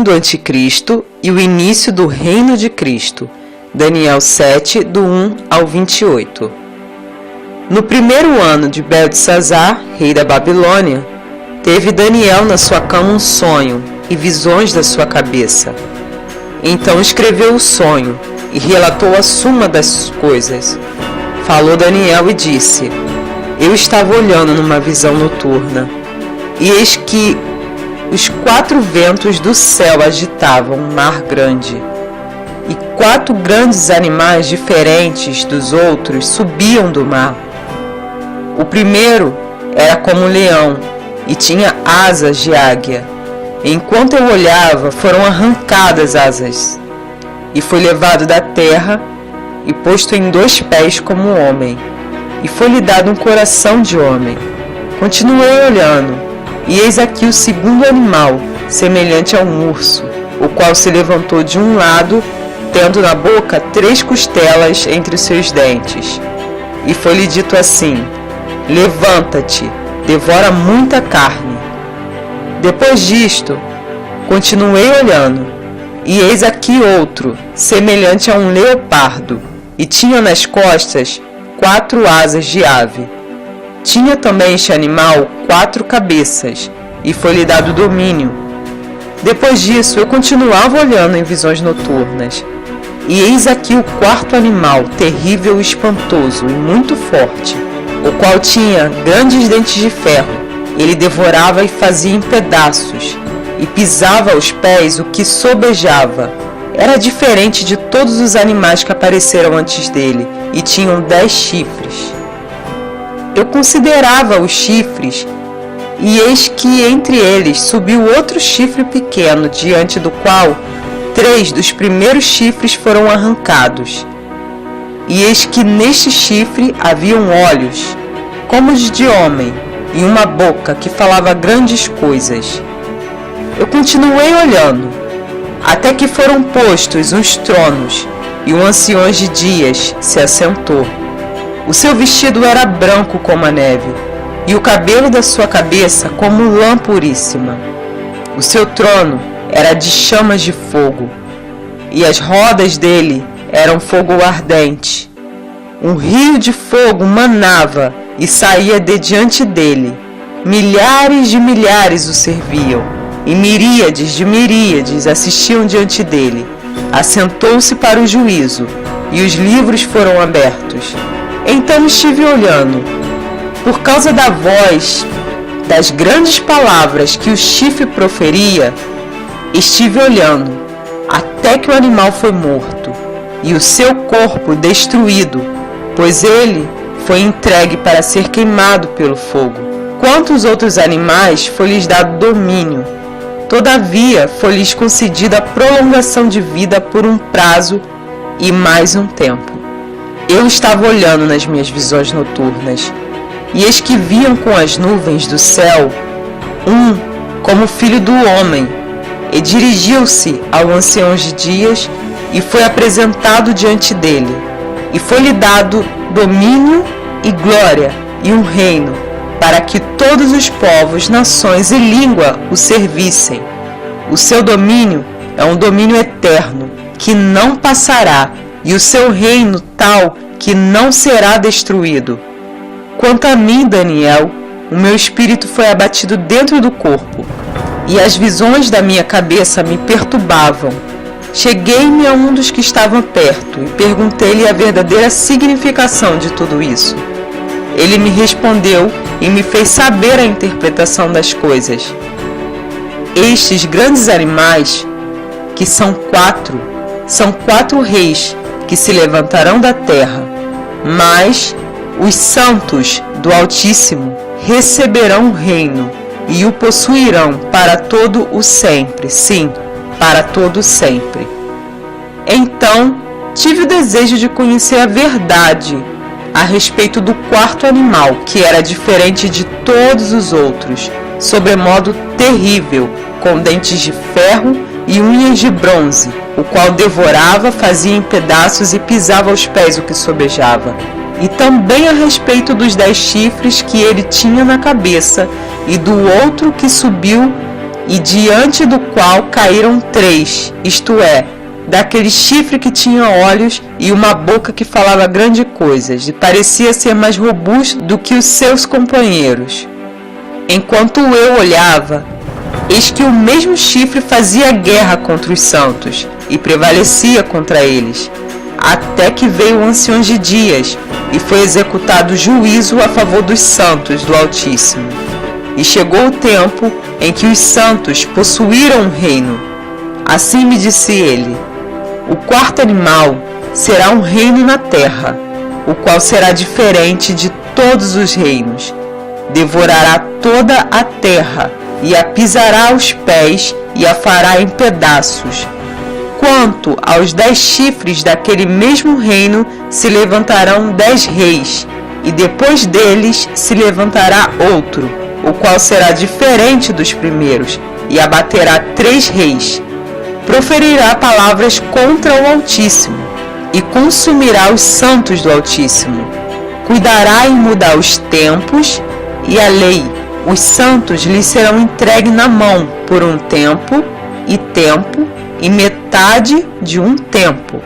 do Anticristo e o início do reino de Cristo. Daniel 7, do 1 ao 28. No primeiro ano de Beltesazar, rei da Babilônia, teve Daniel na sua cama um sonho e visões da sua cabeça. Então escreveu o sonho e relatou a suma das coisas. Falou Daniel e disse: Eu estava olhando numa visão noturna, e eis que os 4 ventos do céu agitavam um mar grande, e 4 grandes animais diferentes dos outros subiam do mar. O primeiro era como um leão e tinha asas de águia. Enquanto eu olhava, foram arrancadas asas, e foi levado da terra e posto em 2 pés como um homem, e foi-lhe dado um coração de homem. Continuei olhando, e eis aqui o segundo animal, semelhante a um urso, o qual se levantou de um lado, tendo na boca 3 costelas entre os seus dentes. E foi-lhe dito assim: Levanta-te, devora muita carne. Depois disto, continuei olhando, e eis aqui outro, semelhante a um leopardo, e tinha nas costas 4 asas de ave. Tinha também este animal 4 cabeças, e foi-lhe dado domínio. Depois disso, eu continuava olhando em visões noturnas, e eis aqui o 4º animal, terrível e espantoso, e muito forte, o qual tinha grandes dentes de ferro. Ele devorava e fazia em pedaços, e pisava aos pés o que sobejava. Era diferente de todos os animais que apareceram antes dele, e tinham 10 chifres. Eu considerava os chifres, e eis que entre eles subiu outro chifre pequeno, diante do qual 3 dos primeiros chifres foram arrancados. E eis que neste chifre haviam olhos, como os de homem, e uma boca que falava grandes coisas. Eu continuei olhando, até que foram postos uns tronos, e um ancião de dias se assentou. O seu vestido era branco como a neve, e o cabelo da sua cabeça como lã puríssima. O seu trono era de chamas de fogo, e as rodas dele eram fogo ardente. Um rio de fogo manava e saía de diante dele. Milhares de milhares o serviam, e miríades de miríades assistiam diante dele. Assentou-se para o juízo, e os livros foram abertos. Então estive olhando. Por causa da voz, das grandes palavras que o chifre proferia, estive olhando, até que o animal foi morto, e o seu corpo destruído, pois ele foi entregue para ser queimado pelo fogo. Quanto os outros animais, foi-lhes dado domínio. Todavia, foi-lhes concedida a prolongação de vida por um prazo e mais um tempo. Eu estava olhando nas minhas visões noturnas, e eis que viam com as nuvens do céu um como filho do homem, e dirigiu-se ao ancião de dias, e foi apresentado diante dele, e foi-lhe dado domínio e glória e um reino, para que todos os povos, nações e língua o servissem. O seu domínio é um domínio eterno, que não passará, e o seu reino tal que não será destruído. Quanto a mim, Daniel, o meu espírito foi abatido dentro do corpo, e as visões da minha cabeça me perturbavam. Cheguei-me a um dos que estavam perto e perguntei-lhe a verdadeira significação de tudo isso. Ele me respondeu e me fez saber a interpretação das coisas. Estes grandes animais, que são 4 reis que se levantarão da terra, mas os santos do Altíssimo receberão o reino e o possuirão para todo o sempre, sim, para todo o sempre. Então tive o desejo de conhecer a verdade a respeito do 4º animal, que era diferente de todos os outros, sobremodo terrível, com dentes de ferro e unhas de bronze, o qual devorava, fazia em pedaços e pisava aos pés o que sobejava. E também a respeito dos 10 chifres que ele tinha na cabeça, e do outro que subiu e diante do qual caíram 3, isto é, daquele chifre que tinha olhos e uma boca que falava grandes coisas, e parecia ser mais robusto do que os seus companheiros. Enquanto eu olhava, eis que o mesmo chifre fazia guerra contra os santos e prevalecia contra eles, até que veio o ancião de dias e foi executado juízo a favor dos santos do Altíssimo. E chegou o tempo em que os santos possuíram o reino. Assim me disse ele: o quarto animal será um reino na terra, o qual será diferente de todos os reinos. Devorará toda a terra e a pisará aos pés e a fará em pedaços. Quanto aos 10 chifres daquele mesmo reino, se levantarão 10 reis, e depois deles se levantará outro, o qual será diferente dos primeiros, e abaterá 3 reis. Proferirá palavras contra o Altíssimo, e consumirá os santos do Altíssimo. Cuidará em mudar os tempos e a lei. Os santos lhe serão entregues na mão por um tempo e metade de um tempo.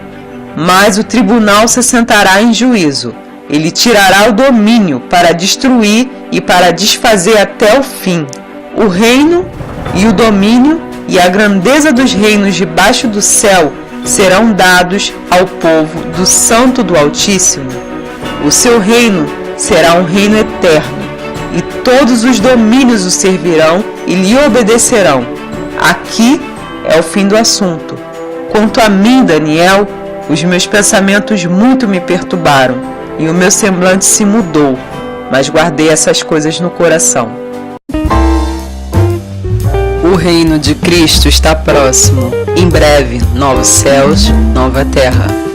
Mas o tribunal se assentará em juízo. Ele tirará o domínio para destruir e para desfazer até o fim. O reino e o domínio e a grandeza dos reinos debaixo do céu serão dados ao povo do Santo do Altíssimo. O seu reino será um reino eterno, e todos os domínios o servirão e lhe obedecerão. Aqui é o fim do assunto. Quanto a mim, Daniel, os meus pensamentos muito me perturbaram, e o meu semblante se mudou, mas guardei essas coisas no coração. O reino de Cristo está próximo. Em breve, novos céus, nova terra.